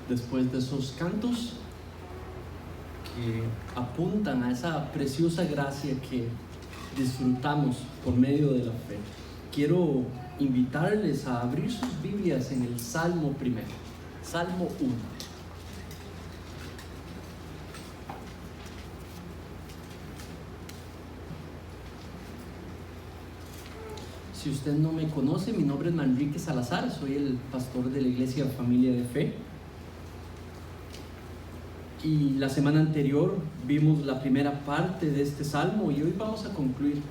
después de esos cantos que apuntan a esa preciosa gracia que disfrutamos por medio de la fe, quiero invitarles a abrir sus Biblias en el Salmo primero, Salmo 1. Si usted no me conoce, mi nombre es Manrique Salazar, soy el pastor de la Iglesia Familia de Fe. Y la semana anterior vimos la primera parte de este salmo y hoy vamos a concluir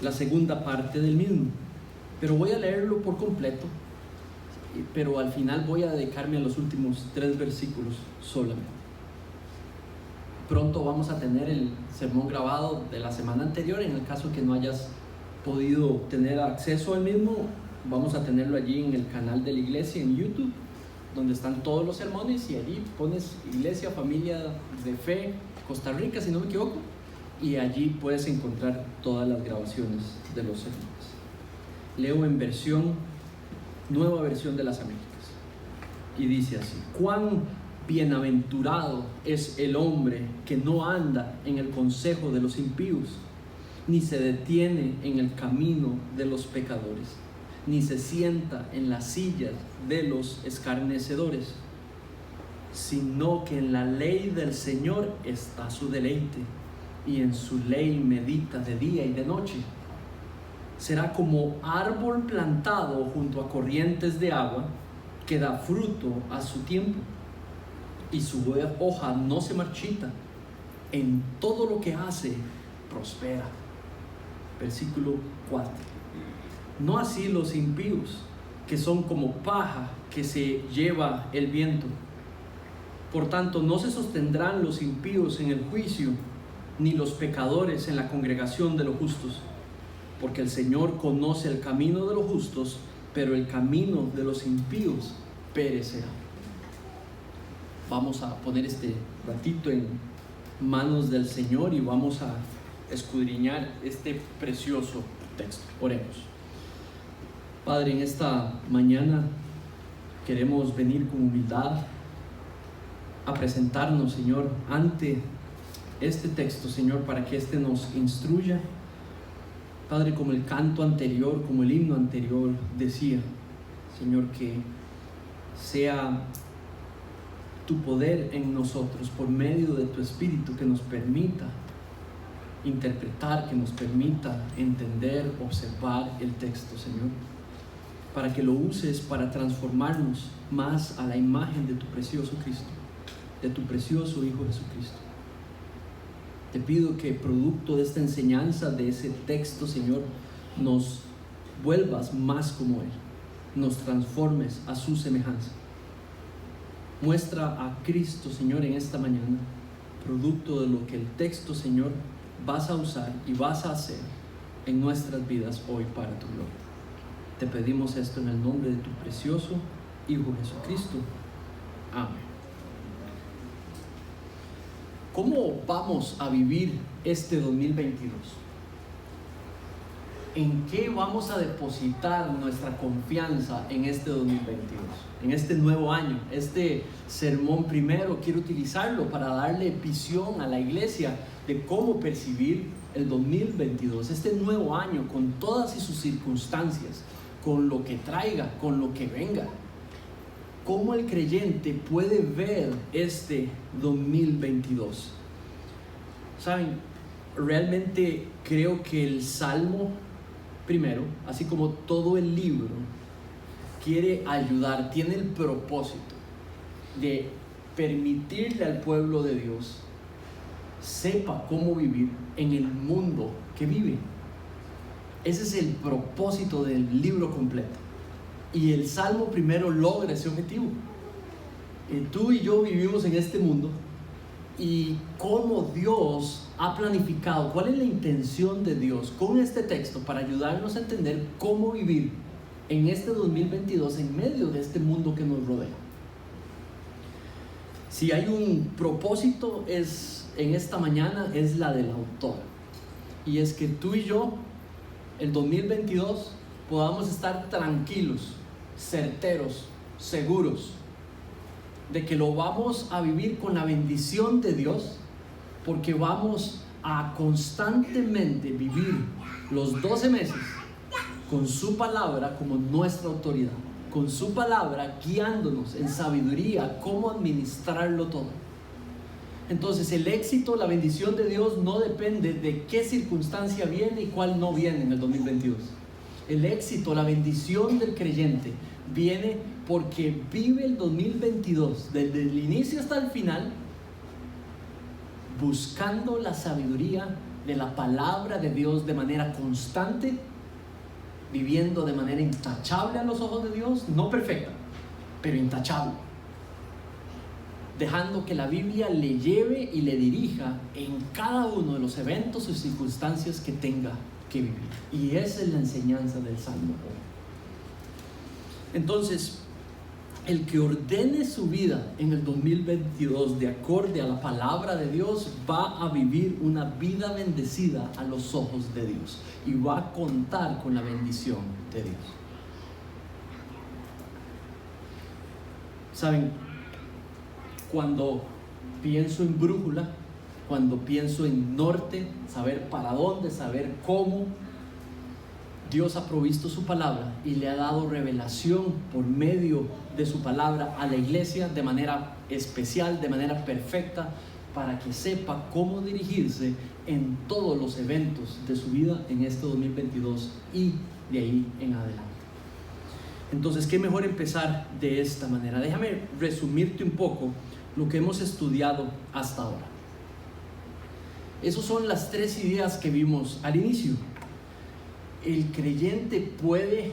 la segunda parte del mismo. Pero voy a leerlo por completo, pero al final voy a dedicarme a los últimos 3 versículos solamente. Pronto vamos a tener el sermón grabado de la semana anterior. En el caso que no hayas podido tener acceso al mismo, vamos a tenerlo allí en el canal de la iglesia en YouTube, donde están todos los sermones, y allí pones Iglesia Familia de Fe Costa Rica, si no me equivoco, y allí puedes encontrar todas las grabaciones de los sermones. Leo en nueva versión de las Américas, y dice así: cuán bienaventurado es el hombre que no anda en el consejo de los impíos, ni se detiene en el camino de los pecadores, ni se sienta en las sillas de los escarnecedores, sino que en la ley del Señor está su deleite, y en su ley medita de día y de noche. Será como árbol plantado junto a corrientes de agua, que da fruto a su tiempo, y su hoja no se marchita. En todo lo que hace, prospera. Versículo 4. No así los impíos, que son como paja que se lleva el viento. Por tanto, no se sostendrán los impíos en el juicio, ni los pecadores en la congregación de los justos. Porque el Señor conoce el camino de los justos, pero el camino de los impíos perecerá. Vamos a poner este ratito en manos del Señor y vamos a escudriñar este precioso texto. Oremos. Padre, en esta mañana queremos venir con humildad a presentarnos, Señor, ante este texto, Señor, para que este nos instruya. Padre, como el canto anterior, como el himno anterior decía, Señor, que sea tu poder en nosotros por medio de tu Espíritu que nos permita interpretar, que nos permita entender, observar el texto, Señor, para que lo uses para transformarnos más a la imagen de tu precioso Cristo, de tu precioso Hijo Jesucristo. Te pido que producto de esta enseñanza, de ese texto, Señor, nos vuelvas más como Él, nos transformes a su semejanza. Muestra a Cristo, Señor, en esta mañana, producto de lo que el texto, Señor, vas a usar y vas a hacer en nuestras vidas hoy para tu gloria. Te pedimos esto en el nombre de tu precioso Hijo Jesucristo. Amén. ¿Cómo vamos a vivir este 2022? ¿En qué vamos a depositar nuestra confianza en este 2022? En este nuevo año. Este sermón primero quiero utilizarlo para darle visión a la iglesia de cómo percibir el 2022, este nuevo año, con todas sus circunstancias, con lo que traiga, con lo que venga. ¿Cómo el creyente puede ver este 2022? ¿Saben? Realmente creo que el Salmo primero, así como todo el libro, quiere ayudar, tiene el propósito de permitirle al pueblo de Dios sepa cómo vivir en el mundo que vive. Ese es el propósito del libro completo. Y el Salmo primero logra ese objetivo. Tú y yo vivimos en este mundo, y cómo Dios ha planificado, cuál es la intención de Dios con este texto para ayudarnos a entender cómo vivir en este 2022 en medio de este mundo que nos rodea. Si hay un propósito en esta mañana, es la del autor, y es que tú y yo el 2022 podamos estar tranquilos, certeros, seguros de que lo vamos a vivir con la bendición de Dios, porque vamos a constantemente vivir los 12 meses con su palabra como nuestra autoridad, con su palabra guiándonos en sabiduría, cómo administrarlo todo. Entonces el éxito, la bendición de Dios no depende de qué circunstancia viene y cuál no viene en el 2022. El éxito, la bendición del creyente viene porque vive el 2022 desde el inicio hasta el final buscando la sabiduría de la palabra de Dios de manera constante, viviendo de manera intachable a los ojos de Dios, no perfecta, pero intachable, dejando que la Biblia le lleve y le dirija en cada uno de los eventos y circunstancias que tenga que vivir. Y esa es la enseñanza del Salmo. Entonces, el que ordene su vida en el 2022 de acorde a la palabra de Dios va a vivir una vida bendecida a los ojos de Dios y va a contar con la bendición de Dios. ¿Saben? Cuando pienso en brújula, cuando pienso en norte, saber para dónde, saber cómo, Dios ha provisto su palabra y le ha dado revelación por medio de su palabra a la iglesia de manera especial, de manera perfecta, para que sepa cómo dirigirse en todos los eventos de su vida en este 2022 y de ahí en adelante. Entonces, ¿qué mejor empezar de esta manera? Déjame resumirte un poco lo que hemos estudiado hasta ahora. Esas son las 3 ideas que vimos al inicio. El creyente puede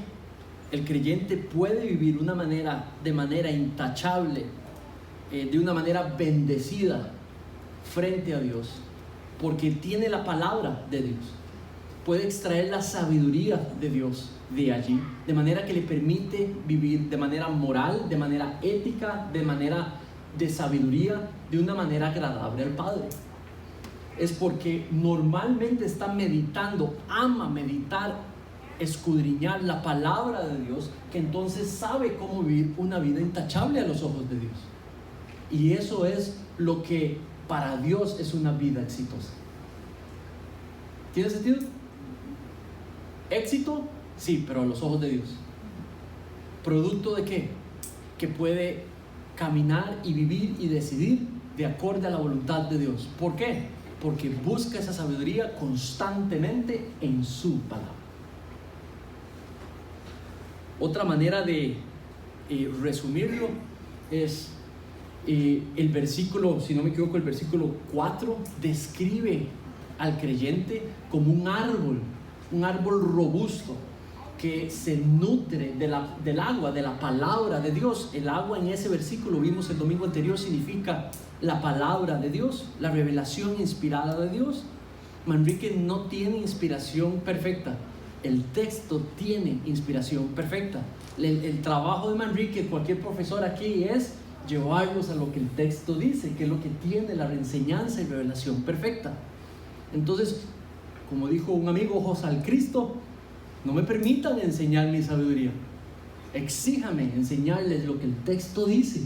vivir de manera intachable, de una manera bendecida frente a Dios, porque tiene la palabra de Dios. Puede extraer la sabiduría de Dios de allí, de manera que le permite vivir de manera moral, de manera ética, de manera de sabiduría, de una manera agradable al Padre. Es porque normalmente está meditando, ama meditar, escudriñar la palabra de Dios, que entonces sabe cómo vivir una vida intachable a los ojos de Dios. Y eso es lo que para Dios es una vida exitosa. ¿Tiene sentido? Éxito, sí, pero a los ojos de Dios. ¿Producto de qué? Que puede caminar y vivir y decidir de acuerdo a la voluntad de Dios. ¿Por qué? Porque busca esa sabiduría constantemente en su palabra. Otra manera de resumirlo es el versículo, si no me equivoco, el versículo 4 describe al creyente como un árbol robusto que se nutre del agua, de la palabra de Dios. El agua en ese versículo, vimos el domingo anterior, significa la palabra de Dios, la revelación inspirada de Dios. Manrique no tiene inspiración perfecta, el texto tiene inspiración perfecta. El trabajo de Manrique, cualquier profesor aquí, es llevarlos a lo que el texto dice, que es lo que tiene la enseñanza y revelación perfecta. Entonces, como dijo un amigo, ojos al Cristo, no me permitan enseñar mi sabiduría, exíjame enseñarles lo que el texto dice.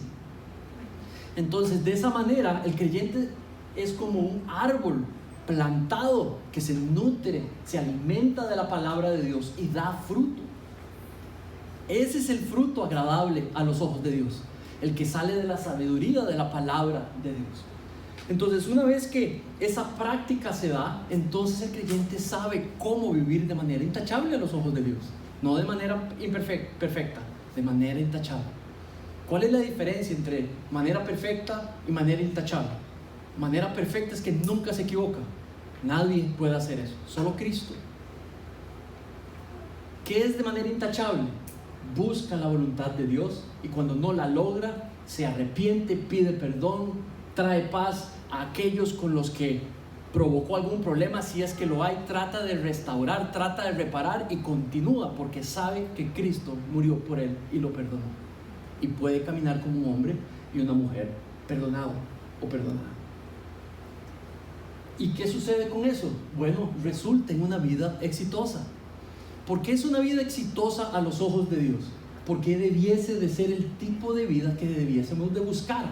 Entonces, de esa manera, el creyente es como un árbol plantado que se nutre, se alimenta de la palabra de Dios y da fruto. Ese es el fruto agradable a los ojos de Dios, el que sale de la sabiduría de la palabra de Dios. Entonces, una vez que esa práctica se da, entonces el creyente sabe cómo vivir de manera intachable a los ojos de Dios, no de manera perfecta, de manera intachable. ¿Cuál es la diferencia entre manera perfecta y manera intachable? Manera perfecta es que nunca se equivoca. Nadie puede hacer eso, solo Cristo. ¿Qué es de manera intachable? Busca la voluntad de Dios y cuando no la logra, se arrepiente, pide perdón, trae paz a aquellos con los que provocó algún problema. Si es que lo hay, trata de restaurar, trata de reparar y continúa, porque sabe que Cristo murió por él y lo perdonó, y puede caminar como un hombre y una mujer perdonado o perdonada. ¿Y qué sucede con eso? Bueno, resulta en una vida exitosa. ¿Por qué es una vida exitosa a los ojos de Dios? porque debiese de ser el tipo de vida que debiésemos de buscar,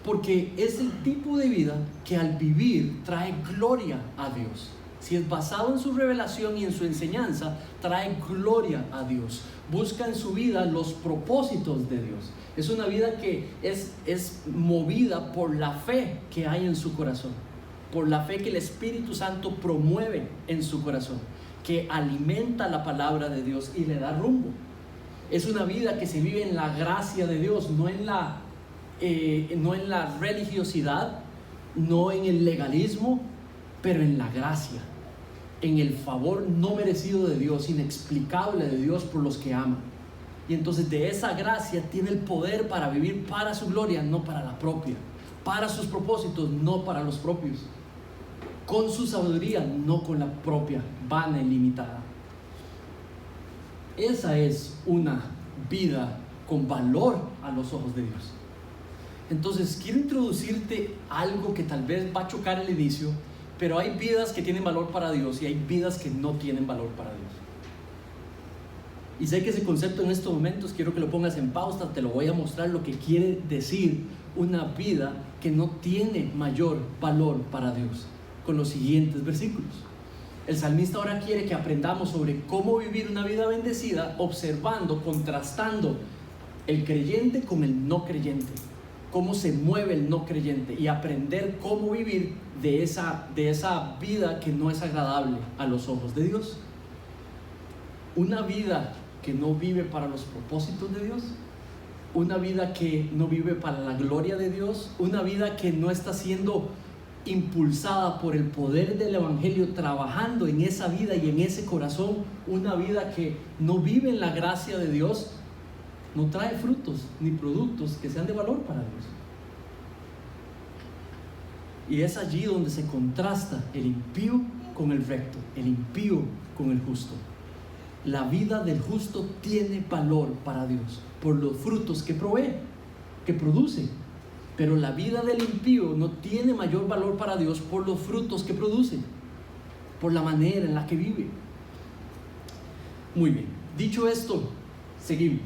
porque es el tipo de vida que al vivir trae gloria a Dios. Si es basado en su revelación y en su enseñanza, trae gloria a Dios. Busca en su vida los propósitos de Dios. Es una vida que es movida por la fe que hay en su corazón, por la fe que el Espíritu Santo promueve en su corazón, que alimenta la palabra de Dios y le da rumbo. Es una vida que se vive en la gracia de Dios, no en la religiosidad, no en el legalismo, pero en la gracia, en el favor no merecido de Dios, inexplicable de Dios por los que aman. Y entonces de esa gracia tiene el poder para vivir para su gloria, no para la propia, para sus propósitos, no para los propios, con su sabiduría, no con la propia, vana y limitada. Esa es una vida con valor a los ojos de Dios. Entonces quiero introducirte algo que tal vez va a chocar al inicio, pero hay vidas que tienen valor para Dios y hay vidas que no tienen valor para Dios. Y sé que ese concepto en estos momentos quiero que lo pongas en pausa, te lo voy a mostrar lo que quiere decir una vida que no tiene mayor valor para Dios, con los siguientes versículos. El salmista ahora quiere que aprendamos sobre cómo vivir una vida bendecida, observando, contrastando el creyente con el no creyente, cómo se mueve el no creyente, y aprender cómo vivir de esa vida que no es agradable a los ojos de Dios. Una vida que no vive para los propósitos de Dios, una vida que no vive para la gloria de Dios, una vida que no está siendo impulsada por el poder del Evangelio, trabajando en esa vida y en ese corazón, una vida que no vive en la gracia de Dios, no trae frutos ni productos que sean de valor para Dios. Y es allí donde se contrasta el impío con el recto, el impío con el justo. La vida del justo tiene valor para Dios por los frutos que provee, que produce. Pero la vida del impío no tiene mayor valor para Dios por los frutos que produce, por la manera en la que vive. Muy bien, dicho esto, seguimos.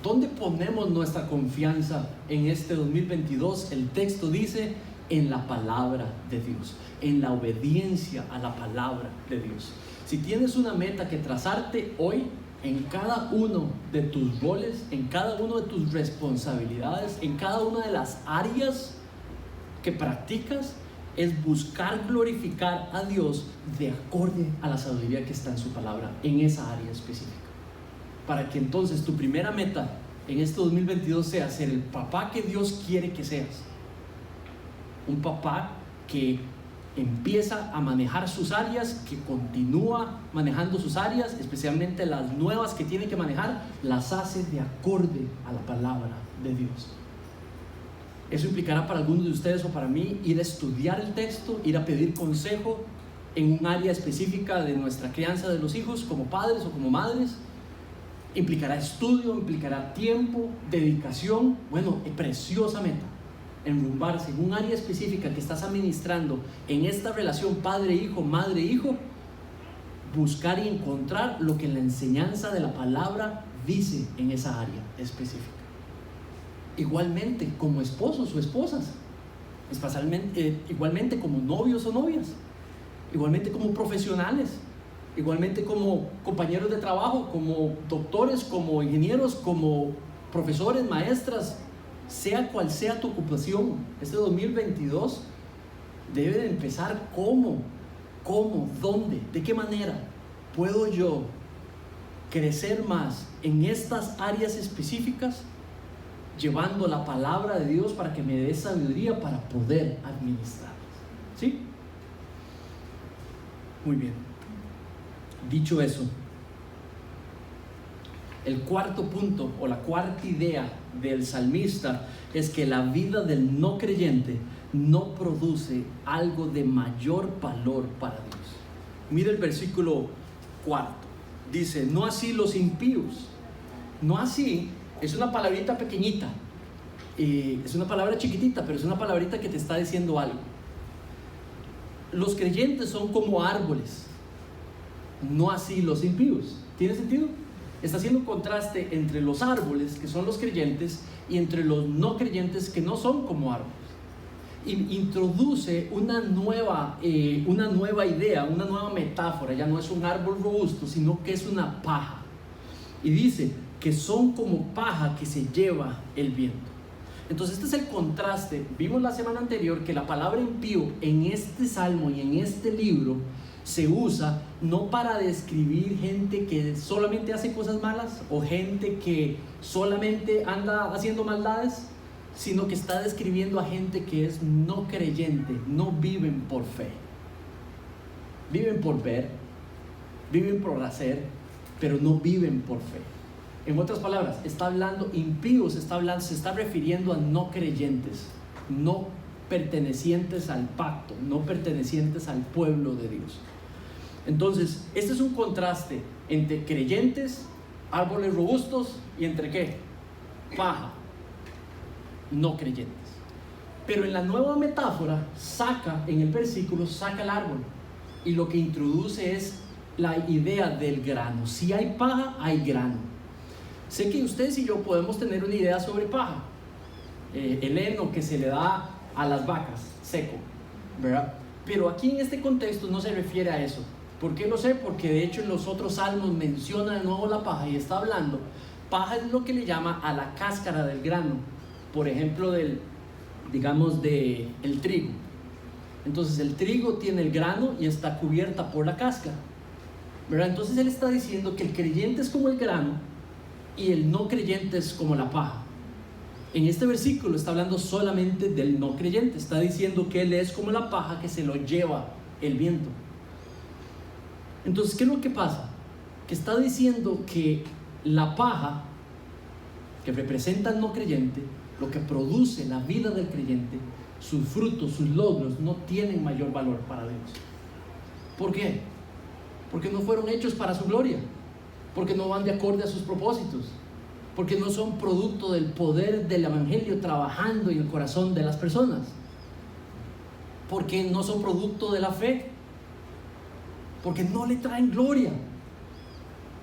¿Dónde ponemos nuestra confianza en este 2022? El texto dice: en la palabra de Dios, en la obediencia a la palabra de Dios. Si tienes una meta que trazarte hoy, en cada uno de tus roles, en cada uno de tus responsabilidades, en cada una de las áreas que practicas, es buscar glorificar a Dios de acorde a la sabiduría que está en su palabra, en esa área específica. Para que entonces tu primera meta en este 2022 sea ser el papá que Dios quiere que seas. Un papá que empieza a manejar sus áreas, que continúa manejando sus áreas, especialmente las nuevas que tiene que manejar, las hace de acorde a la palabra de Dios. Eso implicará para algunos de ustedes o para mí ir a estudiar el texto, ir a pedir consejo en un área específica de nuestra crianza de los hijos, como padres o como madres. Implicará estudio, implicará tiempo, dedicación. Bueno, preciosa meta. Enrumbarse en un área específica que estás administrando en esta relación padre-hijo, madre-hijo, buscar y encontrar lo que la enseñanza de la palabra dice en esa área específica. Igualmente como esposos o esposas, igualmente como novios o novias, igualmente como profesionales, igualmente como compañeros de trabajo, como doctores, como ingenieros, como profesores, maestras. Sea cual sea tu ocupación, este 2022 debe de empezar ¿cómo? ¿Dónde? ¿De qué manera puedo yo crecer más en estas áreas específicas, llevando la palabra de Dios para que me dé sabiduría para poder administrarlas? ¿Sí? Muy bien. Dicho eso, el cuarto punto o la cuarta idea del salmista es que la vida del no creyente no produce algo de mayor valor para Dios. Mira el versículo 4. Dice: no así los impíos. No así es una palabrita pequeñita, es una palabra chiquitita, pero es una palabrita que te está diciendo algo. Los creyentes son como árboles. no así los impíos. ¿Tiene sentido? Está haciendo un contraste entre los árboles, que son los creyentes, y entre los no creyentes, que no son como árboles. Introduce una nueva idea, una nueva metáfora. Ya no es un árbol robusto, sino que es una paja. Y dice que son como paja que se lleva el viento. Entonces este es el contraste. Vimos la semana anterior que la palabra impío en este salmo y en este libro se usa no para describir gente que solamente hace cosas malas o gente que solamente anda haciendo maldades, sino que está describiendo a gente que es no creyente, no viven por fe. Viven por ver, viven por hacer, pero no viven por fe. En otras palabras, está hablando impíos, se está refiriendo a no creyentes, no pertenecientes al pacto, no pertenecientes al pueblo de Dios. Entonces, este es un contraste entre creyentes, árboles robustos, y entre ¿qué? Paja, no creyentes. Pero en la nueva metáfora en el versículo saca el árbol, y lo que introduce es la idea del grano. Si hay paja, hay grano. Sé que ustedes y yo podemos tener una idea sobre paja, el heno que se le da a las vacas, seco, ¿verdad? Pero aquí en este contexto no se refiere a eso. ¿Por qué lo sé? Porque de hecho en los otros salmos menciona de nuevo la paja y está hablando. Paja es lo que le llama a la cáscara del grano, por ejemplo el trigo. Entonces el trigo tiene el grano y está cubierta por la cáscara, ¿verdad? Entonces él está diciendo que el creyente es como el grano y el no creyente es como la paja. En este versículo está hablando solamente del no creyente. Está diciendo que él es como la paja que se lo lleva el viento. Entonces, ¿qué es lo que pasa? Que está diciendo que la paja, que representa al no creyente, lo que produce la vida del creyente, sus frutos, sus logros, no tienen mayor valor para Dios. ¿Por qué? Porque no fueron hechos para su gloria, porque no van de acorde a sus propósitos, porque no son producto del poder del evangelio trabajando en el corazón de las personas, porque no son producto de la fe, porque no le traen gloria.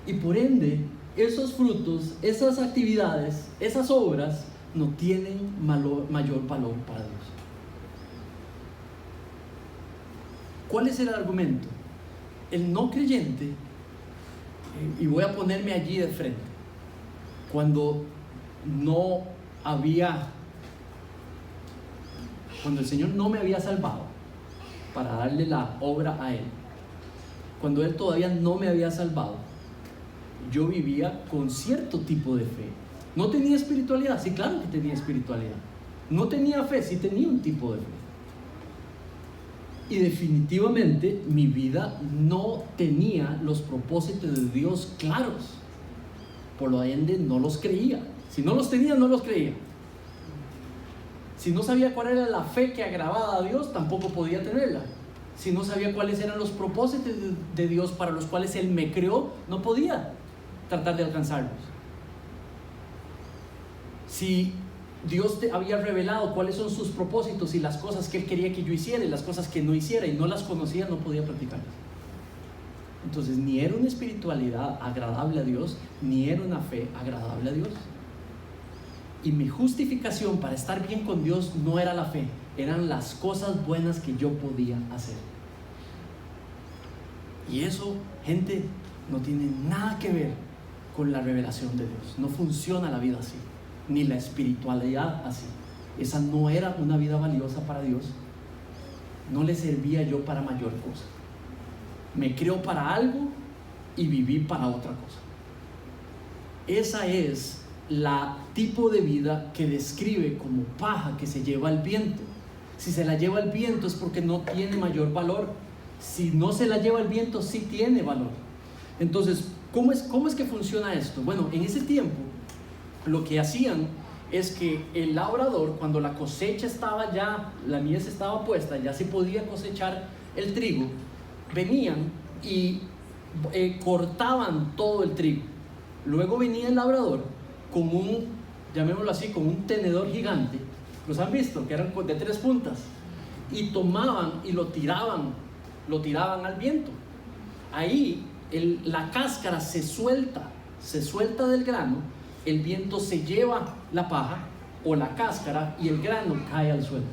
Y por ende, esos frutos, esas actividades, esas obras no tienen mayor valor para Dios. ¿Cuál es el argumento? El no creyente, y voy a ponerme allí de frente, cuando el Señor no me había salvado para darle la obra a Él, cuando Él todavía no me había salvado, yo vivía con cierto tipo de fe. No tenía espiritualidad, sí, claro que tenía espiritualidad. No tenía fe, sí tenía un tipo de fe. Y definitivamente mi vida no tenía los propósitos de Dios claros. Por lo ende no los creía. Si no los tenía, no los creía. Si no sabía cuál era la fe que agradaba a Dios, tampoco podía tenerla. Si no sabía cuáles eran los propósitos de Dios para los cuales Él me creó, no podía tratar de alcanzarlos. Si Dios te había revelado cuáles son sus propósitos y las cosas que Él quería que yo hiciera y las cosas que no hiciera y no las conocía, no podía practicarlas. Entonces ni era una espiritualidad agradable a Dios, ni era una fe agradable a Dios. Y mi justificación para estar bien con Dios no era la fe, eran las cosas buenas que yo podía hacer. Y eso, gente, no tiene nada que ver con la revelación de Dios. No funciona la vida así, ni la espiritualidad así. Esa no era una vida valiosa para Dios. No le servía yo para mayor cosa. Me creó para algo y viví para otra cosa. Esa es la tipo de vida que describe como paja que se lleva el viento. Si se la lleva el viento es porque no tiene mayor valor. Si no se la lleva el viento, sí tiene valor. Entonces, ¿cómo es que funciona esto? Bueno, en ese tiempo lo que hacían es que el labrador, cuando la cosecha estaba ya, la mies estaba puesta, ya se podía cosechar el trigo, venían y cortaban todo el trigo. Luego venía el labrador con llamémoslo así, con un tenedor gigante. ¿Los han visto? Que eran de 3 puntas. Y tomaban y lo tiraban al viento. Ahí la cáscara se suelta del grano, el viento se lleva la paja o la cáscara y el grano cae al suelo.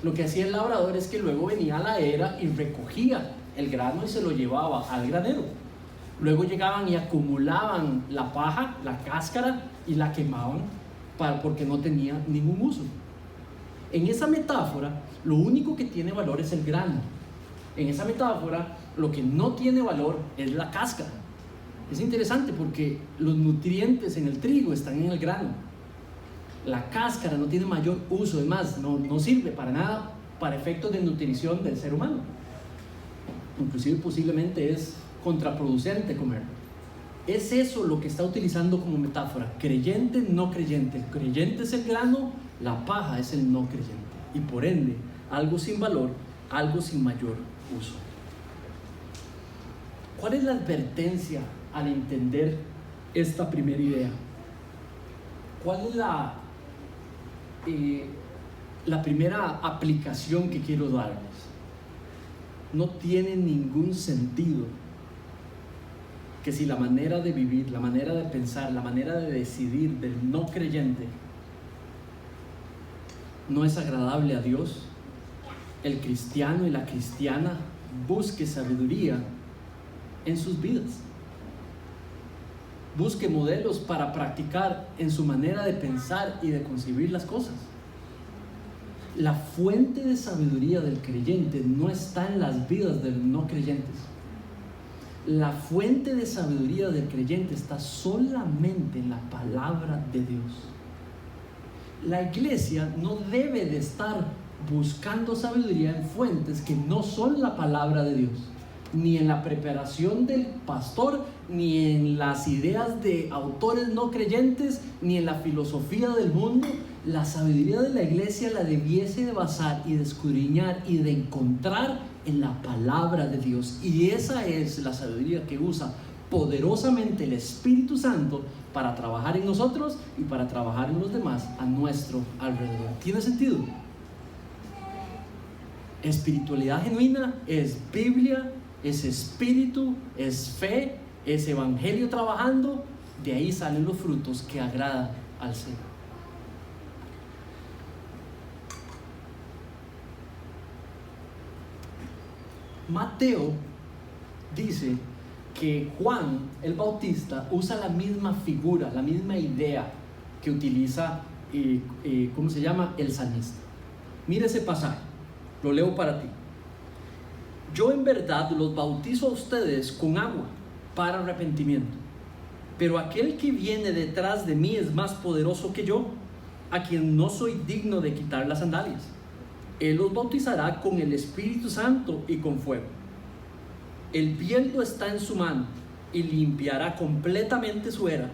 Lo que hacía el labrador es que luego venía a la era y recogía el grano y se lo llevaba al granero. Luego llegaban y acumulaban la paja, la cáscara, y la quemaban porque no tenía ningún uso. En esa metáfora, lo único que tiene valor es el grano. En esa metáfora, lo que no tiene valor es la cáscara. Es interesante porque los nutrientes en el trigo están en el grano. La cáscara no tiene mayor uso, es más, no sirve para nada para efectos de nutrición del ser humano. Inclusive posiblemente es contraproducente comerlo. Es eso lo que está utilizando como metáfora: creyente, no creyente. El creyente es el grano, la paja es el no creyente, y por ende algo sin valor, algo sin mayor uso. ¿Cuál es la advertencia al entender esta primera idea? ¿Cuál es la primera aplicación que quiero darles? No tiene ningún sentido que si la manera de vivir, la manera de pensar, la manera de decidir del no creyente no es agradable a Dios, el cristiano y la cristiana busque sabiduría en sus vidas. Busque modelos para practicar en su manera de pensar y de concebir las cosas. La fuente de sabiduría del creyente no está en las vidas de los no creyentes. La fuente de sabiduría del creyente está solamente en la palabra de Dios. La iglesia no debe de estar buscando sabiduría en fuentes que no son la palabra de Dios, ni en la preparación del pastor, ni en las ideas de autores no creyentes, ni en la filosofía del mundo. La sabiduría de la iglesia la debiese de basar y de escudriñar y de encontrar en la palabra de Dios, y esa es la sabiduría que usa poderosamente el Espíritu Santo para trabajar en nosotros y para trabajar en los demás a nuestro alrededor. ¿Tiene sentido? Espiritualidad genuina es Biblia, es espíritu, es fe, es evangelio trabajando. De ahí salen los frutos que agradan al Señor. Mateo dice que Juan el Bautista usa la misma figura, la misma idea que utiliza, ¿cómo se llama?, el salmista. Mira ese pasaje, lo leo para ti. Yo en verdad los bautizo a ustedes con agua para arrepentimiento, pero aquel que viene detrás de mí es más poderoso que yo, a quien no soy digno de quitar las sandalias. Él los bautizará con el Espíritu Santo y con fuego. El viento está en su mano y limpiará completamente su era.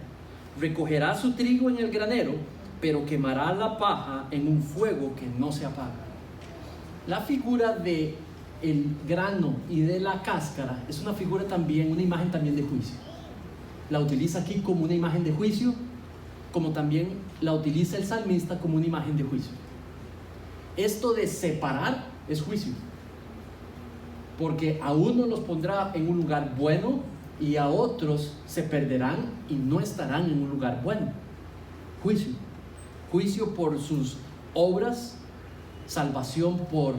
Recogerá su trigo en el granero, pero quemará la paja en un fuego que no se apaga. La figura de el grano y de la cáscara es una figura también, una imagen también de juicio. La utiliza aquí como una imagen de juicio, como también la utiliza el salmista como una imagen de juicio. Esto de separar es juicio, porque a uno los pondrá en un lugar bueno y a otros se perderán y no estarán en un lugar bueno. Juicio. Juicio por sus obras, salvación por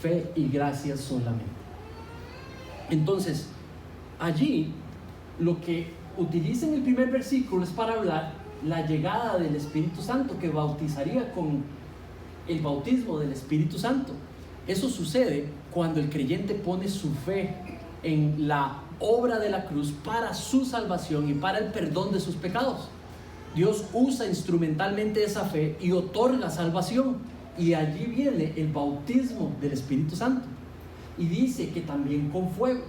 fe y gracia solamente. Entonces, allí lo que utiliza en el primer versículo es para hablar la llegada del Espíritu Santo, que bautizaría con el bautismo del Espíritu Santo. Eso sucede cuando el creyente pone su fe en la obra de la cruz para su salvación y para el perdón de sus pecados. Dios usa instrumentalmente esa fe y otorga salvación, y allí viene el bautismo del Espíritu Santo. Y dice que también con fuego.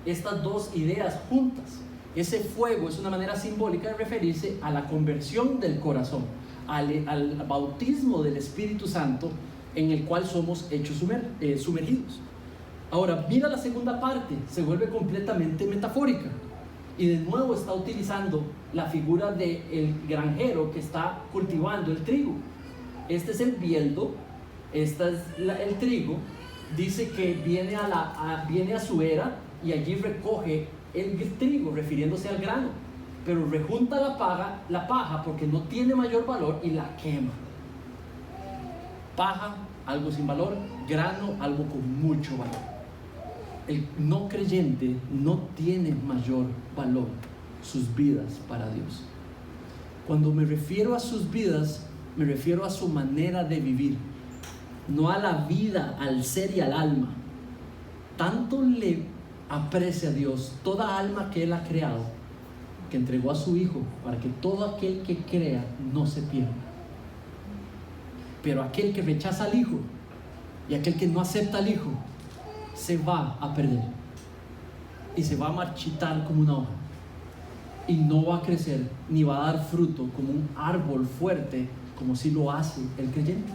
Estas dos ideas juntas. Ese fuego es una manera simbólica de referirse a la conversión del corazón, al bautismo del Espíritu Santo, en el cual somos hechos sumergidos. Ahora, mira la segunda parte, se vuelve completamente metafórica, y de nuevo está utilizando la figura del granjero que está cultivando el trigo. Este es el bieldo, este es el trigo. Dice que viene a su era y allí recoge el trigo, refiriéndose al grano, pero rejunta la paja porque no tiene mayor valor y la quema. Paja, algo sin valor; grano, algo con mucho valor. El no creyente no tiene mayor valor sus vidas para Dios. Cuando me refiero a sus vidas, me refiero a su manera de vivir, no a la vida, al ser y al alma. Tanto le aprecia a Dios toda alma que Él ha creado, que entregó a su Hijo para que todo aquel que crea no se pierda. Pero aquel que rechaza al Hijo y aquel que no acepta al Hijo se va a perder y se va a marchitar como una hoja y no va a crecer ni va a dar fruto como un árbol fuerte, como si lo hace el creyente.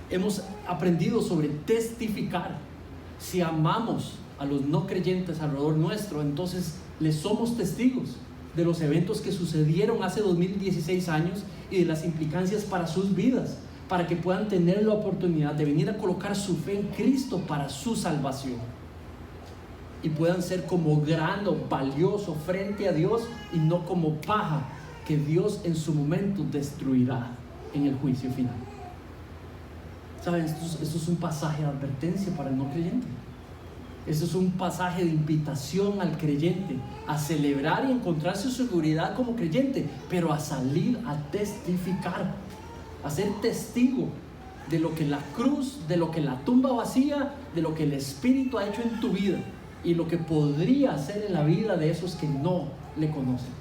Hemos aprendido sobre testificar. Si amamos a los no creyentes alrededor nuestro, entonces les somos testigos de los eventos que sucedieron hace 2016 años y de las implicancias para sus vidas, para que puedan tener la oportunidad de venir a colocar su fe en Cristo para su salvación y puedan ser como grano valioso frente a Dios y no como paja que Dios en su momento destruirá en el juicio final. ¿Saben? Esto es un pasaje de advertencia para el no creyente. Esto es un pasaje de invitación al creyente a celebrar y encontrar su seguridad como creyente, pero a salir a testificar, a ser testigo de lo que la cruz, de lo que la tumba vacía, de lo que el Espíritu ha hecho en tu vida y lo que podría hacer en la vida de esos que no le conocen.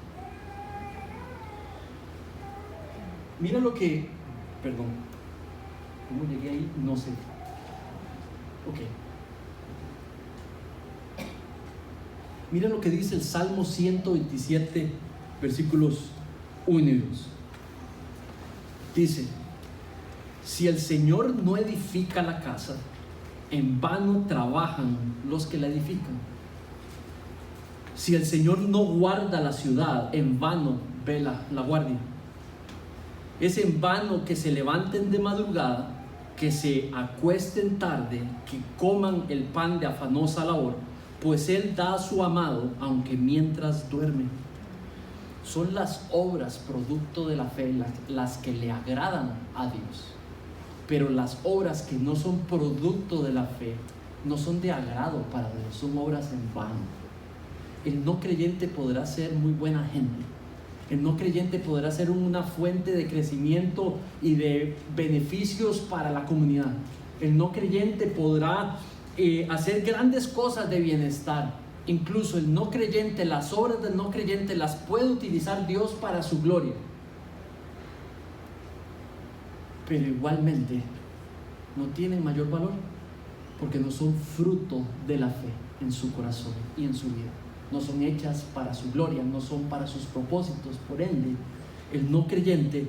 Mira lo que, perdón, ¿cómo llegué ahí? No sé. Ok. Mira lo que dice el Salmo 127, versículos 1 y 2. Dice: si el Señor no edifica la casa, en vano trabajan los que la edifican. Si el Señor no guarda la ciudad, en vano vela la guardia. Es en vano que se levanten de madrugada, que se acuesten tarde, que coman el pan de afanosa labor, pues Él da a su amado, aunque mientras duerme. Son las obras producto de la fe las que le agradan a Dios. Pero las obras que no son producto de la fe no son de agrado para Dios, son obras en vano. El no creyente podrá ser muy buena gente. El no creyente podrá ser una fuente de crecimiento y de beneficios para la comunidad. El no creyente podrá hacer grandes cosas de bienestar. Incluso el no creyente, las obras del no creyente las puede utilizar Dios para su gloria. Pero igualmente no tienen mayor valor porque no son fruto de la fe en su corazón y en su vida. No son hechas para su gloria, no son para sus propósitos. Por ende, el no creyente,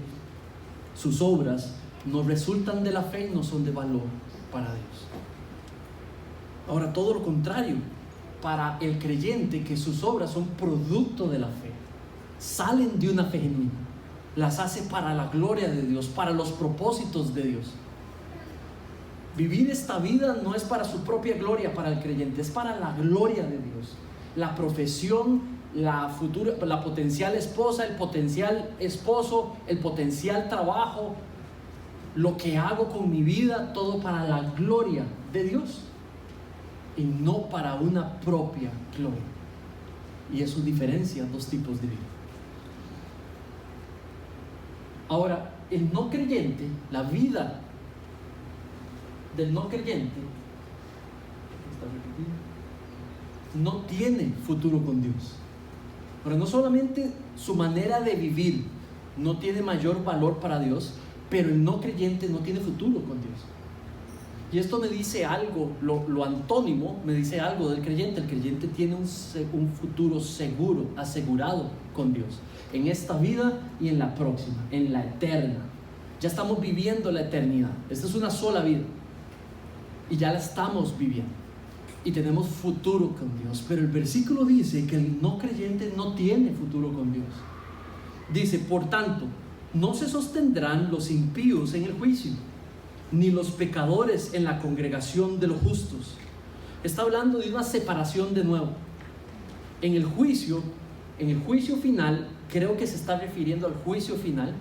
sus obras no resultan de la fe y no son de valor para Dios. Ahora, todo lo contrario, para el creyente, que sus obras son producto de la fe, salen de una fe genuina, las hace para la gloria de Dios, para los propósitos de Dios. Vivir esta vida no es para su propia gloria para el creyente, es para la gloria de Dios. La profesión, la potencial esposa, el potencial esposo, el potencial trabajo, lo que hago con mi vida, todo para la gloria de Dios y no para una propia gloria. Y eso diferencia dos tipos de vida. Ahora, el no creyente, la vida del no creyente, no tiene futuro con Dios. Pero no solamente su manera de vivir no tiene mayor valor para Dios, pero el no creyente no tiene futuro con Dios. Y esto me dice algo, lo antónimo me dice algo del creyente. El creyente tiene un futuro seguro, asegurado con Dios, en esta vida y en la próxima, en la eterna. Ya estamos viviendo la eternidad. Esta es una sola vida y ya la estamos viviendo y tenemos futuro con Dios. Pero el versículo dice que el no creyente no tiene futuro con Dios. Dice: por tanto, no se sostendrán los impíos en el juicio, ni los pecadores en la congregación de los justos. Está hablando de una separación de nuevo. en el juicio final, creo que se está refiriendo al juicio final.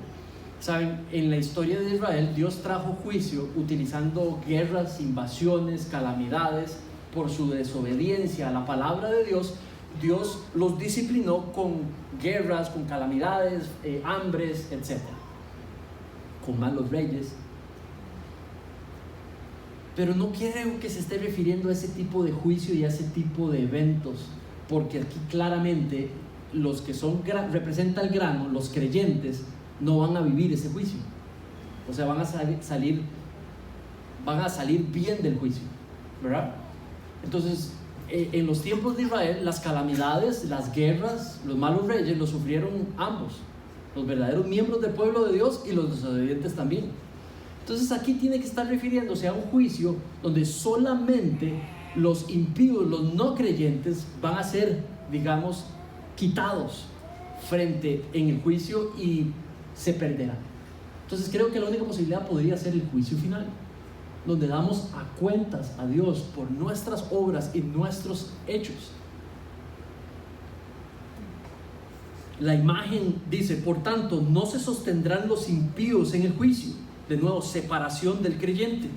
Saben, en la historia de Israel, Dios trajo juicio utilizando guerras, invasiones, calamidades por su desobediencia a la palabra de Dios. Dios los disciplinó con guerras, con calamidades, hambres, etc. Con malos reyes. Pero no creo que se esté refiriendo a ese tipo de juicio y a ese tipo de eventos, porque aquí claramente los que representa el grano, los creyentes, no van a vivir ese juicio. O sea, van a salir bien del juicio, ¿verdad? Entonces, en los tiempos de Israel, las calamidades, las guerras, los malos reyes los sufrieron ambos, los verdaderos miembros del pueblo de Dios y los desobedientes también. Entonces aquí tiene que estar refiriéndose a un juicio donde solamente los impíos, los no creyentes, van a ser, digamos, quitados en el juicio y se perderán. Entonces creo que la única posibilidad podría ser el juicio final, donde damos a cuentas a Dios por nuestras obras y nuestros hechos. La imagen dice: por tanto, no se sostendrán los impíos en el juicio. De nuevo, separación del creyente.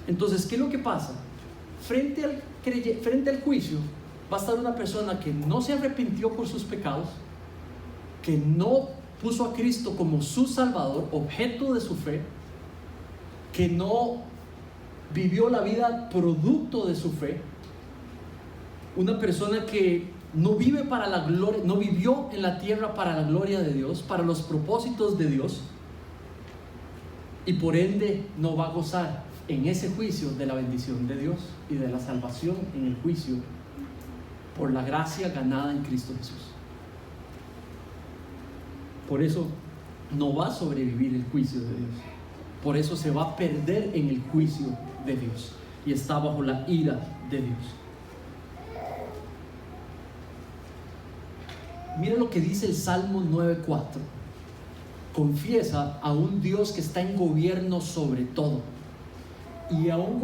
Entonces, ¿qué es lo que pasa? Frente al juicio va a estar una persona que no se arrepintió por sus pecados, que no puso a Cristo como su Salvador, objeto de su fe, que no vivió la vida producto de su fe, una persona que no vive para la gloria, no vivió en la tierra para la gloria de Dios, para los propósitos de Dios, y por ende no va a gozar en ese juicio de la bendición de Dios y de la salvación en el juicio por la gracia ganada en Cristo Jesús. Por eso no va a sobrevivir el juicio de Dios. Por eso se va a perder en el juicio de Dios y está bajo la ira de Dios. Mira lo que dice el Salmo 9:4. Confiesa a un Dios que está en gobierno sobre todo, y a un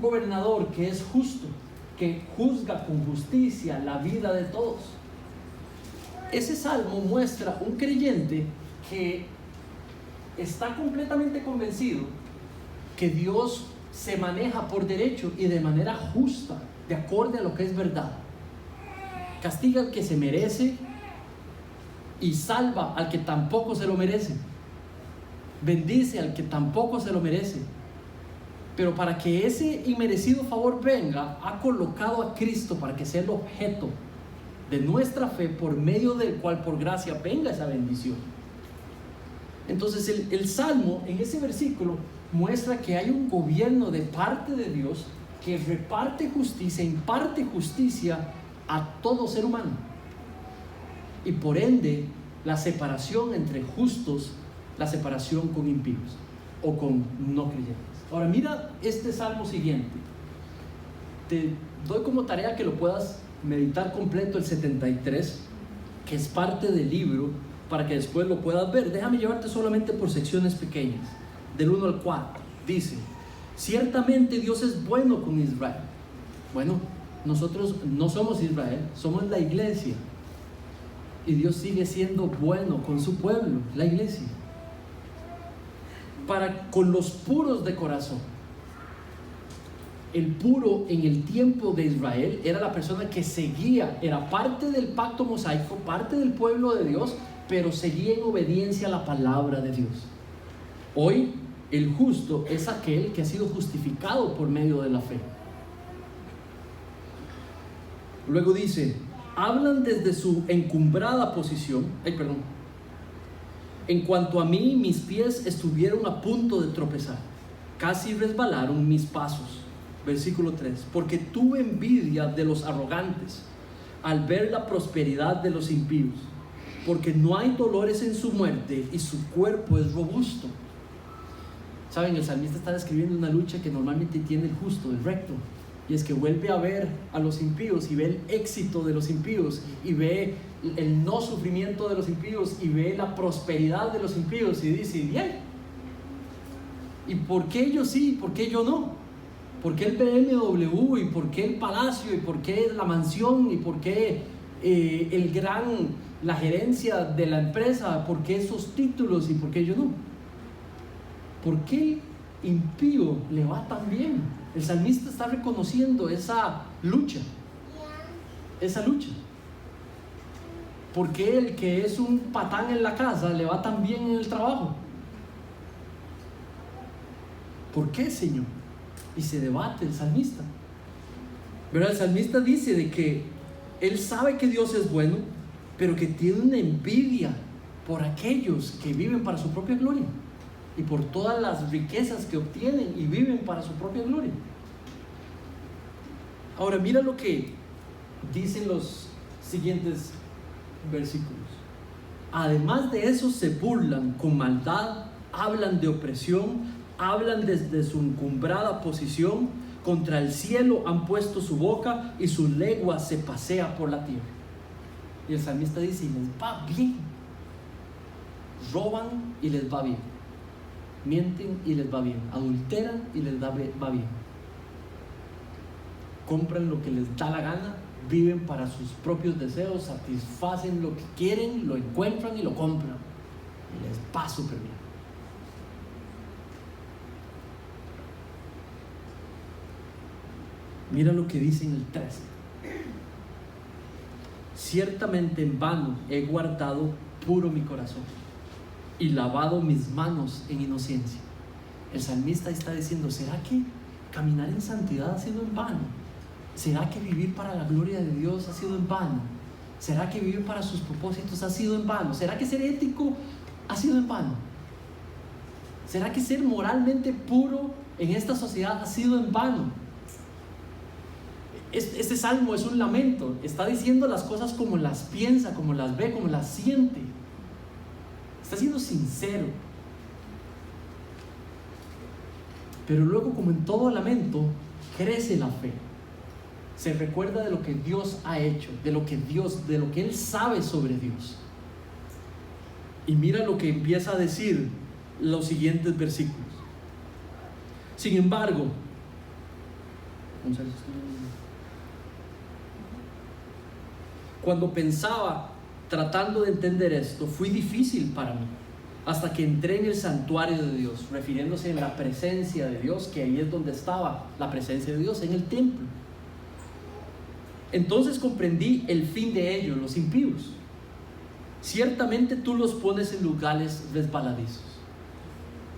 gobernador que es justo, que juzga con justicia la vida de todos. Ese salmo muestra un creyente que está completamente convencido que Dios se maneja por derecho y de manera justa, de acuerdo a lo que es verdad. Castiga al que se merece y salva al que tampoco se lo merece. Bendice al que tampoco se lo merece. Pero para que ese inmerecido favor venga, ha colocado a Cristo para que sea el objeto de nuestra fe, por medio del cual por gracia venga esa bendición. Entonces el Salmo en ese versículo muestra que hay un gobierno de parte de Dios que reparte justicia, imparte justicia a todo ser humano, y por ende la separación entre justos, la separación con impíos o con no creyentes. Ahora mira este salmo siguiente. Te doy como tarea que lo puedas meditar completo, el 73, que es parte del libro, para que después lo puedas ver. Déjame llevarte solamente por secciones pequeñas, del 1 al 4. Dice: ciertamente Dios es bueno con Israel. Bueno, nosotros no somos Israel, somos la iglesia, y Dios sigue siendo bueno con su pueblo, la iglesia, con los puros de corazón. El puro en el tiempo de Israel era la persona que seguía, era parte del pacto mosaico, parte del pueblo de Dios, pero seguía en obediencia a la palabra de Dios. Hoy el justo es aquel que ha sido justificado por medio de la fe. Luego dice: hablan desde su encumbrada posición. En cuanto a mí, mis pies estuvieron a punto de tropezar, casi resbalaron mis pasos. Versículo 3: porque tuve envidia de los arrogantes al ver la prosperidad de los impíos, porque no hay dolores en su muerte y su cuerpo es robusto. Saben, el salmista está describiendo una lucha que normalmente tiene el justo, el recto, y es que vuelve a ver a los impíos y ve el éxito de los impíos, y ve el no sufrimiento de los impíos, y ve la prosperidad de los impíos, y dice: bien, ¿y por qué ellos sí y por qué yo no? ¿Por qué el BMW? ¿Y por qué el palacio? ¿Y por qué la mansión? ¿Y por qué la gerencia de la empresa? ¿Por qué esos títulos y por qué yo no? ¿Por qué el impío le va tan bien? El salmista está reconociendo esa lucha. ¿Por qué el que es un patán en la casa le va tan bien en el trabajo? ¿Por qué, Señor? Y se debate el salmista. Pero el salmista dice de que él sabe que Dios es bueno, pero que tiene una envidia por aquellos que viven para su propia gloria y por todas las riquezas que obtienen y viven para su propia gloria. Ahora mira lo que dicen los siguientes versículos. Además de eso, se burlan con maldad, hablan de opresión, hablan desde su encumbrada posición, contra el cielo han puesto su boca y su lengua se pasea por la tierra. Y el salmista dice: y les va bien. Roban y les va bien, mienten y les va bien, adulteran y les va bien, compran lo que les da la gana, viven para sus propios deseos, satisfacen lo que quieren, lo encuentran y lo compran, y les va súper bien. Mira lo que dice en el 13: ciertamente en vano he guardado puro mi corazón y lavado mis manos en inocencia. El salmista está diciendo: ¿será que caminar en santidad ha sido en vano? ¿Será que vivir para la gloria de Dios ha sido en vano? ¿Será que vivir para sus propósitos ha sido en vano? ¿Será que ser ético ha sido en vano? ¿Será que ser moralmente puro en esta sociedad ha sido en vano? Este salmo es un lamento. Está diciendo las cosas como las piensa, como las ve, como las siente. Está siendo sincero. Pero luego, como en todo lamento, crece la fe. Se recuerda de lo que Dios ha hecho, de lo que Él sabe sobre Dios. Y mira lo que empieza a decir los siguientes versículos. Sin embargo, cuando pensaba, tratando de entender esto, fue difícil para mí, hasta que entré en el santuario de Dios, refiriéndose en la presencia de Dios, que ahí es donde estaba la presencia de Dios, en el templo. Entonces comprendí el fin de ellos, los impíos. Ciertamente tú los pones en lugares resbaladizos,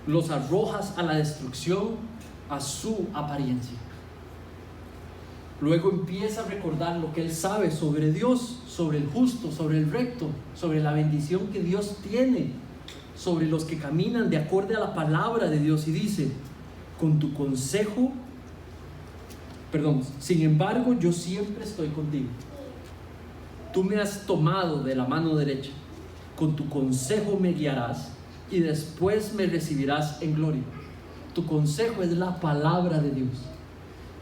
los arrojas a la destrucción a su apariencia. Luego empieza a recordar lo que él sabe sobre Dios, sobre el justo, sobre el recto, sobre la bendición que Dios tiene, sobre los que caminan de acuerdo a la palabra de Dios, y dice: sin embargo, yo siempre estoy contigo. Tú me has tomado de la mano derecha, con tu consejo me guiarás y después me recibirás en gloria. Tu consejo es la palabra de Dios.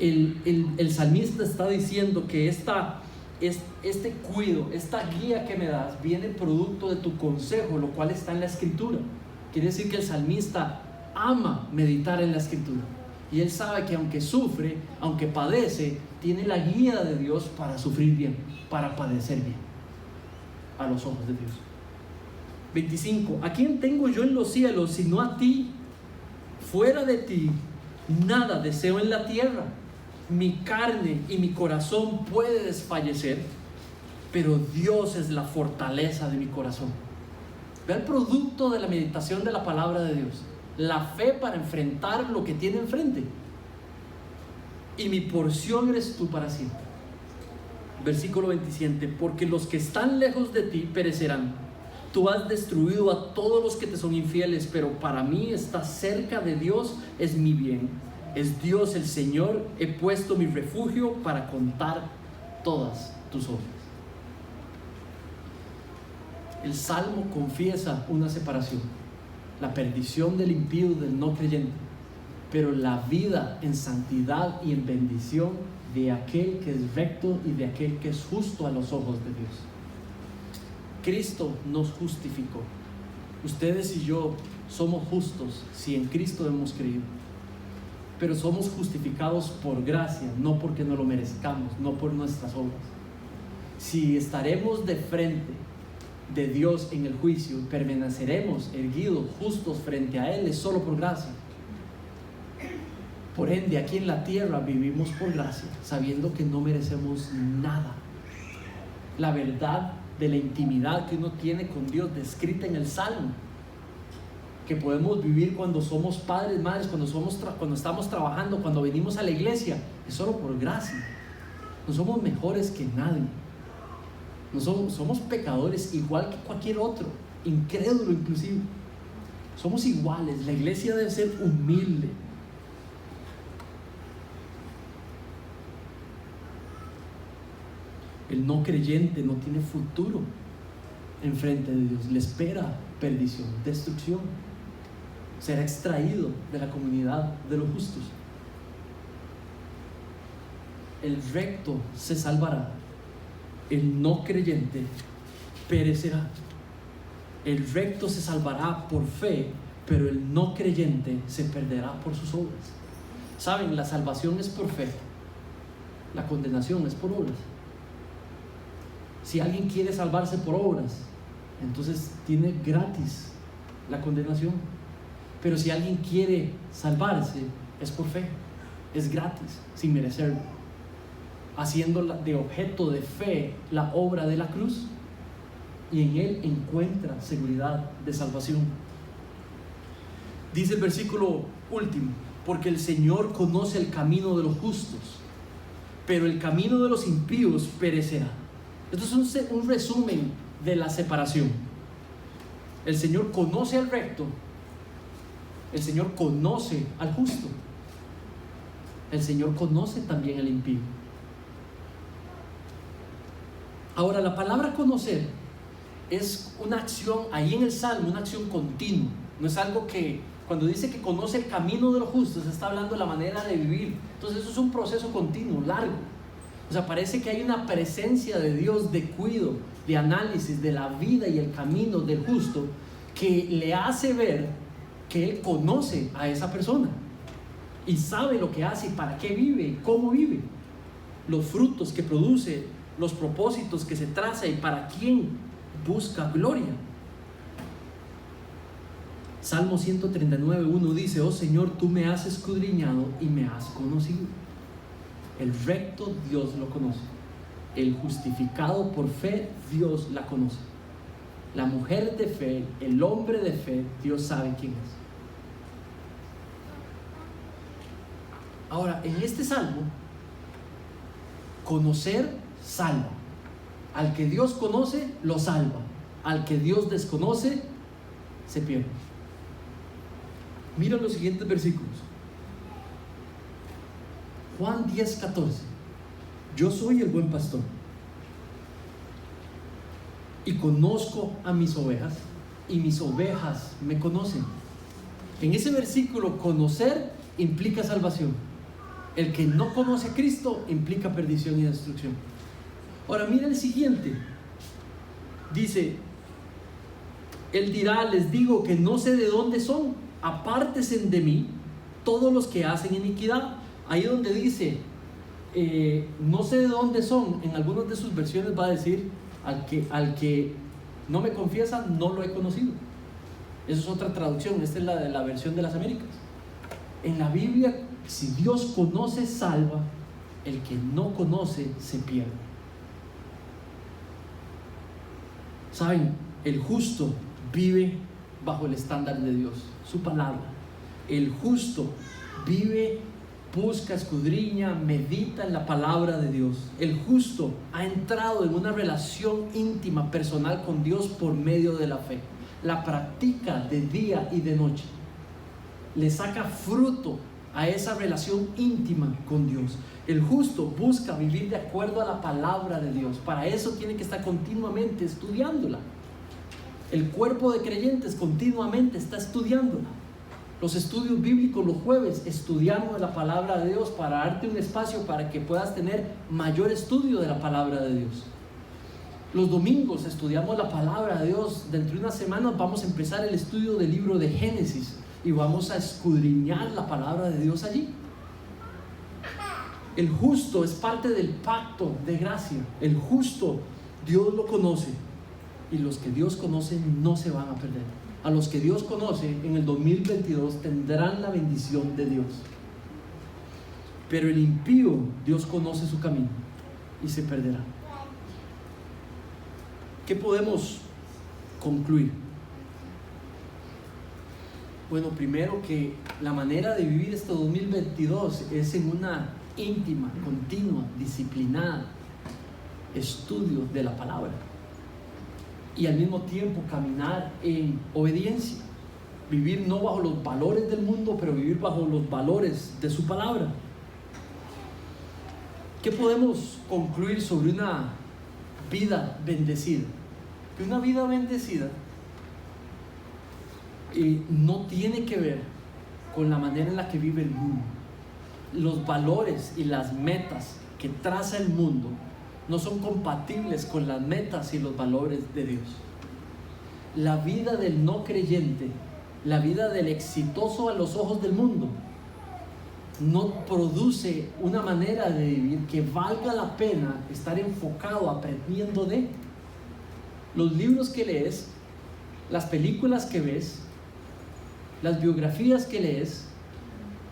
El salmista está diciendo que este cuidado, esta guía que me das, viene producto de tu consejo, lo cual está en la escritura. Quiere decir que el salmista ama meditar en la escritura, y él sabe que aunque sufre, aunque padece, tiene la guía de Dios para sufrir bien, para padecer bien a los ojos de Dios. 25. ¿A quién tengo yo en los cielos sino a ti? Fuera de ti nada deseo en la tierra. Mi carne y mi corazón puede desfallecer, pero Dios es la fortaleza de mi corazón. Ve el producto de la meditación de la palabra de Dios: la fe para enfrentar lo que tiene enfrente. Y mi porción eres tú para siempre. Versículo 27. Porque los que están lejos de ti perecerán. Tú has destruido a todos los que te son infieles, pero para mí estar cerca de Dios es mi bien. Es Dios el Señor, he puesto mi refugio para contar todas tus obras. El Salmo confiesa una separación, la perdición del impío y del no creyente, pero la vida en santidad y en bendición de aquel que es recto y de aquel que es justo a los ojos de Dios. Cristo nos justificó. Ustedes y yo somos justos si en Cristo hemos creído. Pero somos justificados por gracia, no porque no lo merezcamos, no por nuestras obras. si estaremos de frente de Dios en el juicio y permaneceremos erguidos, justos frente a Él, es solo por gracia. Por ende, aquí en la tierra vivimos por gracia, sabiendo que no merecemos nada. La verdad de la intimidad que uno tiene con Dios, descrita en el Salmo, que podemos vivir cuando somos padres, madres, cuando estamos trabajando, cuando venimos a la iglesia, es solo por gracia. No somos mejores que nadie. No somos pecadores igual que cualquier otro, incrédulo inclusive. Somos iguales. La iglesia debe ser humilde. El no creyente no tiene futuro enfrente de Dios. Le espera perdición, destrucción. Será extraído de la comunidad de los justos. El recto se salvará. El no creyente perecerá. El recto se salvará por fe, pero el no creyente se perderá por sus obras. Saben, la salvación es por fe, la condenación es por obras. Si alguien quiere salvarse por obras, entonces tiene gratis la condenación. Pero si alguien quiere salvarse, es por fe, es gratis, sin merecerlo, haciendo de objeto de fe la obra de la cruz, y en él encuentra seguridad de salvación. Dice el versículo último: porque el Señor conoce el camino de los justos, pero el camino de los impíos perecerá. Esto es un resumen de la separación. El Señor conoce al recto, el Señor conoce al justo, el Señor conoce también al impío. Ahora, la palabra conocer es una acción, ahí en el Salmo, una acción continua. No es algo que, cuando dice que conoce el camino de los justos, está hablando de la manera de vivir. Entonces eso es un proceso continuo, largo. O sea, parece que hay una presencia de Dios de cuidado, de análisis de la vida y el camino del justo, que le hace ver que Él conoce a esa persona y sabe lo que hace y para qué vive y cómo vive, los frutos que produce, los propósitos que se traza y para quién busca gloria. Salmo 139:1 dice: oh Señor, tú me has escudriñado y me has conocido. El recto Dios lo conoce. El justificado por fe, Dios la conoce. La mujer de fe, el hombre de fe, Dios sabe quién es. Ahora, en este salmo, conocer salva. Al que Dios conoce, lo salva. Al que Dios desconoce, se pierde. Mira los siguientes versículos. Juan 10:14. Yo soy el buen pastor y conozco a mis ovejas, y mis ovejas me conocen. En ese versículo, conocer implica salvación. El que no conoce a Cristo implica perdición y destrucción. Ahora mira el siguiente. Dice: Él dirá, les digo que no sé de dónde son, apártense de mí todos los que hacen iniquidad. Ahí donde dice no sé de dónde son, en algunas de sus versiones va a decir: al que no me confiesa, no lo he conocido. Esa es otra traducción. Esta es la de la versión de las Américas. En la Biblia, si Dios conoce, salva. El que no conoce, se pierde. Saben, el justo vive bajo el estándar de Dios, su palabra. El justo vive, busca, escudriña, medita en la palabra de Dios. El justo ha entrado en una relación íntima, personal con Dios por medio de la fe. La practica de día y de noche. Le saca fruto a esa relación íntima con Dios. El justo busca vivir de acuerdo a la palabra de Dios. Para eso tiene que estar continuamente estudiándola. El cuerpo de creyentes continuamente está estudiándola. Los estudios bíblicos los jueves, estudiamos la palabra de Dios para darte un espacio para que puedas tener mayor estudio de la palabra de Dios. Los domingos estudiamos la palabra de Dios. Dentro de unas semanas vamos a empezar el estudio del libro de Génesis y vamos a escudriñar la palabra de Dios allí. El justo es parte del pacto de gracia. El justo Dios lo conoce, y los que Dios conoce no se van a perder. A los que Dios conoce en el 2022 tendrán la bendición de Dios. Pero el impío, Dios conoce su camino y se perderá. ¿Qué podemos concluir? Bueno, primero que la manera de vivir este 2022 es en una íntima, continua, disciplinada estudio de la palabra, y al mismo tiempo caminar en obediencia, vivir no bajo los valores del mundo, pero vivir bajo los valores de su palabra. ¿Qué podemos concluir sobre una vida bendecida? Que una vida bendecida no tiene que ver con la manera en la que vive el mundo. Los valores y las metas que traza el mundo no son compatibles con las metas y los valores de Dios. La vida del no creyente, la vida del exitoso a los ojos del mundo, no produce una manera de vivir que valga la pena estar enfocado aprendiendo de. Los libros que lees, las películas que ves, las biografías que lees,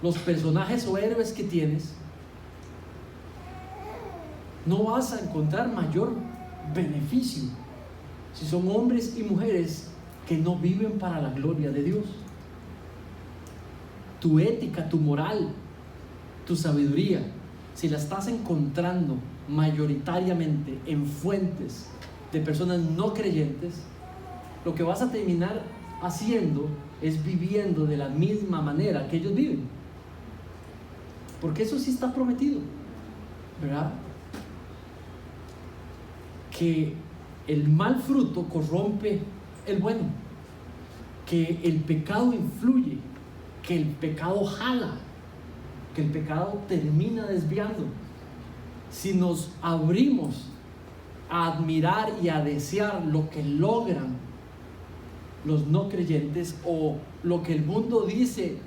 los personajes o héroes que tienes, no vas a encontrar mayor beneficio si son hombres y mujeres que no viven para la gloria de Dios. Tu ética, tu moral, tu sabiduría, si la estás encontrando mayoritariamente en fuentes de personas no creyentes, lo que vas a terminar haciendo es viviendo de la misma manera que ellos viven, porque eso sí está prometido, ¿verdad? Que el mal fruto corrompe el bueno, que el pecado influye, que el pecado jala, que el pecado termina desviando. Si nos abrimos a admirar y a desear lo que logran los no creyentes, o lo que el mundo dice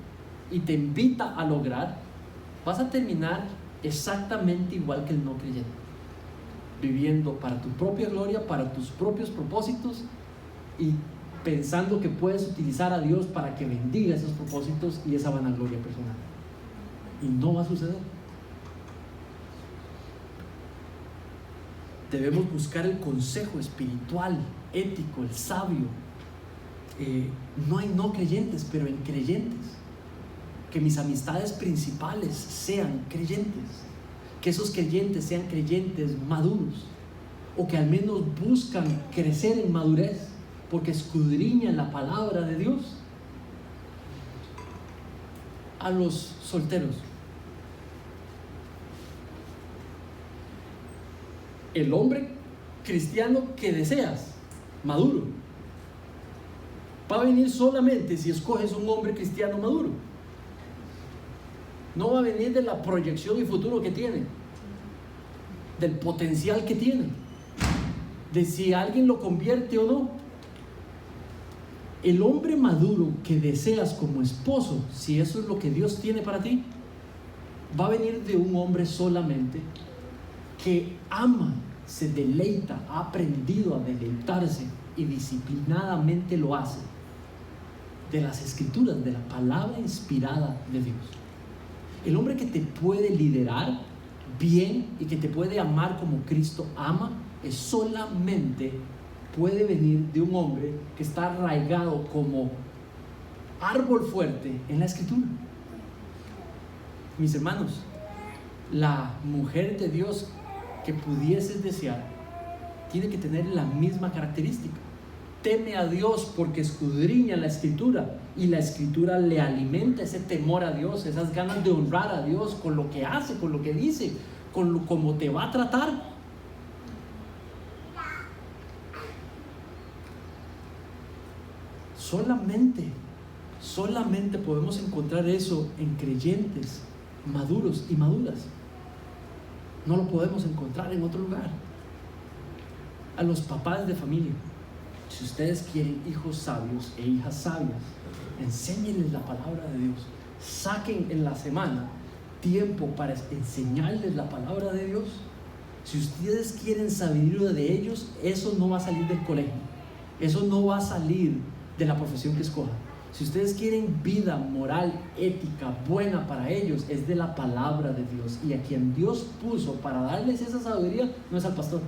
y te invita a lograr, vas a terminar exactamente igual que el no creyente, viviendo para tu propia gloria, para tus propios propósitos, y pensando que puedes utilizar a Dios para que bendiga esos propósitos y esa vanagloria personal. Y no va a suceder. Debemos buscar el consejo espiritual, ético, el sabio. No hay no creyentes, pero en creyentes. Que mis amistades principales sean creyentes, que esos creyentes sean creyentes maduros, o que al menos buscan crecer en madurez porque escudriñan la palabra de Dios. A los solteros, el hombre cristiano que deseas, maduro, va a venir solamente si escoges un hombre cristiano maduro. No va a venir de la proyección y futuro que tiene, del potencial que tiene, de si alguien lo convierte o no. El hombre maduro que deseas como esposo, si eso es lo que Dios tiene para ti, va a venir de un hombre solamente que ama, se deleita, ha aprendido a deleitarse y disciplinadamente lo hace de las escrituras, de la palabra inspirada de Dios. El hombre que te puede liderar bien y que te puede amar como Cristo ama, es solamente puede venir de un hombre que está arraigado como árbol fuerte en la escritura. Mis hermanos, la mujer de Dios que pudieses desear tiene que tener la misma característica. Teme a Dios porque escudriña la escritura, y la escritura le alimenta ese temor a Dios, esas ganas de honrar a Dios con lo que hace, con lo que dice, con cómo te va a tratar. Solamente podemos encontrar eso en creyentes maduros y maduras. No lo podemos encontrar en otro lugar. A los papás de familia, si ustedes quieren hijos sabios e hijas sabias, enséñenles la palabra de Dios. Saquen en la semana tiempo para enseñarles la palabra de Dios. Si ustedes quieren sabiduría de ellos, eso no va a salir del colegio, eso no va a salir de la profesión que escojan. Si ustedes quieren vida moral, ética, buena para ellos, es de la palabra de Dios. Y a quien Dios puso para darles esa sabiduría no es al pastor.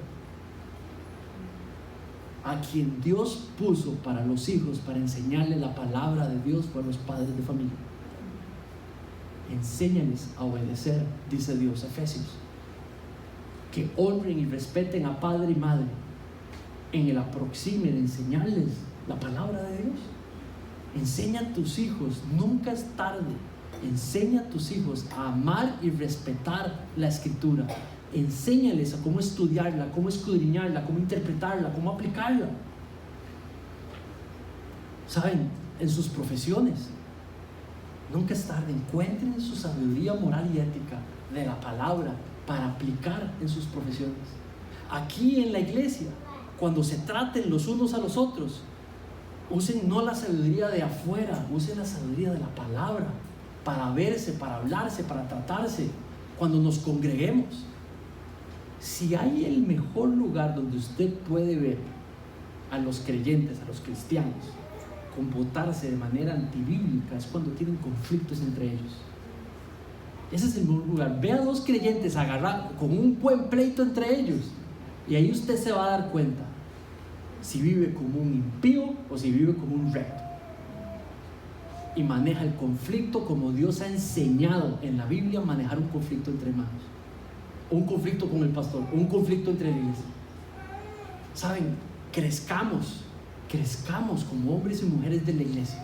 A quien Dios puso para los hijos, para enseñarles la palabra de Dios, fueron los padres de familia. Enséñales a obedecer, dice Dios, Efesios. Que honren y respeten a padre y madre. En el aproxime de enseñarles la palabra de Dios. Enseña a tus hijos, nunca es tarde. Enseña a tus hijos a amar y respetar la escritura. Enséñales a cómo estudiarla, cómo escudriñarla, cómo interpretarla, cómo aplicarla. ¿Saben? En sus profesiones, nunca es tarde. Encuentren su sabiduría moral y ética de la palabra para aplicar en sus profesiones. Aquí en la iglesia, cuando se traten los unos a los otros, usen no la sabiduría de afuera, usen la sabiduría de la palabra para verse, para hablarse, para tratarse. Cuando nos congreguemos, si hay el mejor lugar donde usted puede ver a los creyentes, a los cristianos, comportarse de manera antibíblica, es cuando tienen conflictos entre ellos. Ese es el mejor lugar. Ve a dos creyentes agarrar con un buen pleito entre ellos, y ahí usted se va a dar cuenta si vive como un impío o si vive como un recto, y maneja el conflicto como Dios ha enseñado en la Biblia manejar un conflicto entre hermanos, o un conflicto con el pastor, o un conflicto entre la iglesia. Saben, crezcamos como hombres y mujeres de la iglesia,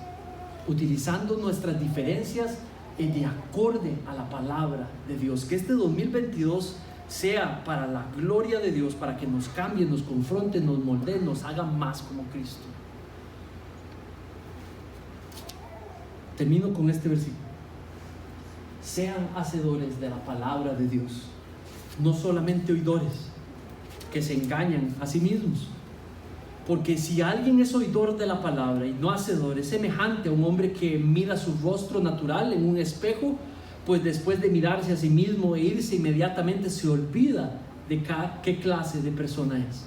utilizando nuestras diferencias de acorde a la palabra de Dios. Que este 2022 sea para la gloria de Dios, para que nos cambie, nos confronte, nos moldee, nos haga más como Cristo. Termino con este versículo. Sean hacedores de la palabra de Dios, no solamente oidores que se engañan a sí mismos. Porque si alguien es oidor de la palabra y no hacedor, es semejante a un hombre que mira su rostro natural en un espejo, pues después de mirarse a sí mismo e irse inmediatamente se olvida de qué clase de persona es.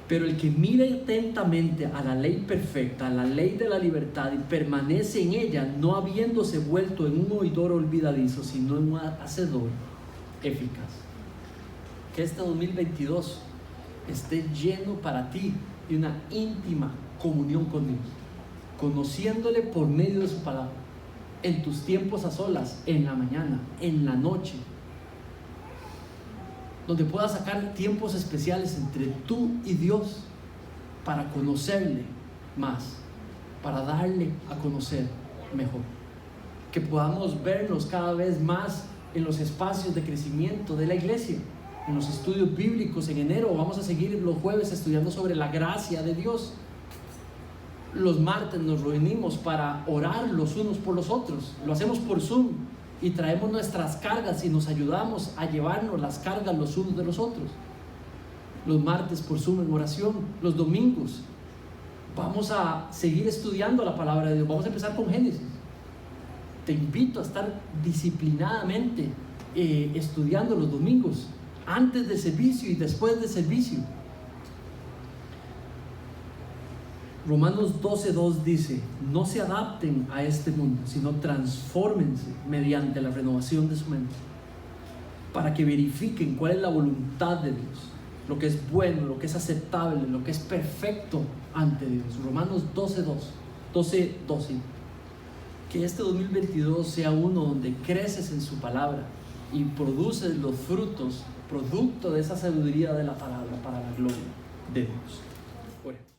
Pero el que mira atentamente a la ley perfecta, a la ley de la libertad, y permanece en ella, no habiéndose vuelto en un oidor olvidadizo, sino en un hacedor eficaz. Que este 2022 esté lleno para ti de una íntima comunión con Dios, conociéndole por medio de su palabra, en tus tiempos a solas, en la mañana, en la noche, donde puedas sacar tiempos especiales entre tú y Dios para conocerle más, para darle a conocer mejor. Que podamos vernos cada vez más en los espacios de crecimiento de la iglesia, en los estudios bíblicos. En enero vamos a seguir los jueves estudiando sobre la gracia de Dios. Los martes nos reunimos para orar los unos por los otros. Lo hacemos por Zoom y traemos nuestras cargas y nos ayudamos a llevarnos las cargas los unos de los otros. Los martes por Zoom en oración. Los domingos vamos a seguir estudiando la palabra de Dios. Vamos a empezar con Génesis. Te invito a estar disciplinadamente estudiando los domingos, antes del servicio y después del servicio. Romanos 12:2 dice: no se adapten a este mundo, sino transfórmense mediante la renovación de su mente, para que verifiquen cuál es la voluntad de Dios, lo que es bueno, lo que es aceptable, lo que es perfecto ante Dios. Romanos 12:12. Que este 2022 sea uno donde creces en su palabra y produces los frutos, producto de esa sabiduría de la palabra, para la gloria de Dios. Ore.